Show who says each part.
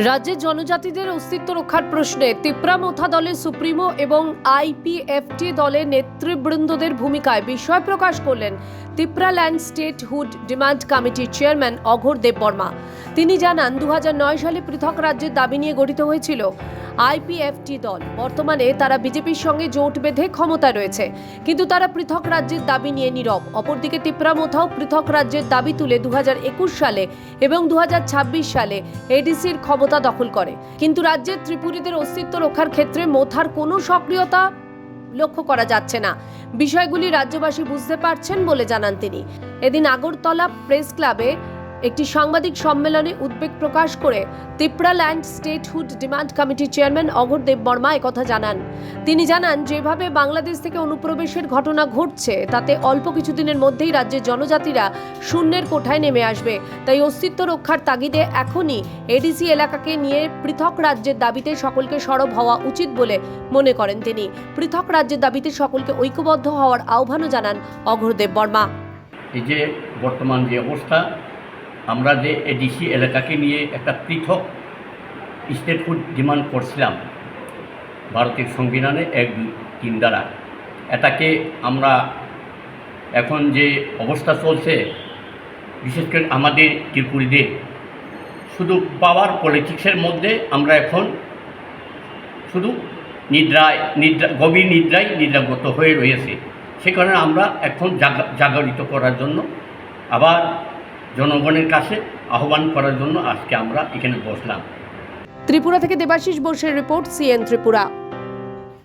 Speaker 1: রাজ্যের জনজাতিদের অস্তিত্ব রক্ষার প্রশ্নে তিপ্রা মোথা দলের সুপ্রিমো এবং আইপিএফটি দলের নেতৃবৃন্দদের ভূমিকায় বিস্ময় প্রকাশ করলেন তিপ্রা ল্যান্ড স্টেটহুড ডিমান্ড কমিটির চেয়ারম্যান অঘোর দেববর্মা। তিনি জানান 2009 সালে পৃথক রাজ্যের দাবি নিয়ে গঠিত হয়েছিল আইপিএফটি দল। বর্তমানে তারা বিজেপির সঙ্গে জোট বেঁধে ক্ষমতায় রয়েছে, কিন্তু তারা পৃথক রাজ্যের দাবি নিয়ে নীরব। অপরদিকে তিপ্রা মোথাও পৃথক রাজ্যের দাবি তুলে 2021 সালে এবং 2026 সালে এডিসির ক্ষমতা দখল করে, কিন্তু রাজ্যের ত্রিপুরীদের অস্তিত্ব রক্ষার ক্ষেত্রে মোথার কোনো সক্রিয়তা লক্ষ্য করা যাচ্ছে না। বিষয়গুলি রাজ্যবাসী বুঝতে পারছেন বলে জানান তিনি। এদিন আগরতলা প্রেস ক্লাবে একটি সাংবাদিক সম্মেলনে উদ্বেগ প্রকাশ করে তিপ্রা ল্যান্ড স্টেটহুড ডিমান্ড কমিটির চেয়ারম্যান অঘোর দেববর্মা একথা জানান। তিনি জানান, যেভাবে বাংলাদেশ থেকে অনুপ্রবেশের ঘটনা ঘটছে তাতে অল্প কিছুদিনের মধ্যেই রাজ্যের জনজাতিরা শূন্যের কোঠায় নেমে আসবে। তাই অস্তিত্ব রক্ষার তাগিদে এখনই এডিসি এলাকাকে নিয়ে পৃথক রাজ্যের দাবিতে সকলকে সরব হওয়া উচিত বলে মনে করেন তিনি। পৃথক রাজ্যের দাবিতে সকলকে ঐক্যবদ্ধ হওয়ার আহ্বানও জানান অঘোর দেববর্মা।
Speaker 2: এই যে বর্তমান যে অবস্থা, আমরা যে এডিসি এলাকাকে নিয়ে একটা পৃথক স্টেটহুড ডিমান্ড করছিলাম ভারতের সংবিধানে 1-2-3 দ্বারা, এটাকে আমরা এখন যে অবস্থা চলছে, বিশেষ করে আমাদের ত্রিপুরীদের শুধু পাওয়ার পলিটিক্সের মধ্যে আমরা এখন শুধু গভীর নিদ্রাগত হয়ে রয়েছে। সে কারণে আমরা এখন জাগরিত করার জন্য, আবার জনগণের কাছে আহ্বান করার জন্য আজকে আমরা এখানে বসলাম।
Speaker 1: ত্রিপুরা থেকে দেবাশিস বোসের রিপোর্ট, সিএন ত্রিপুরা।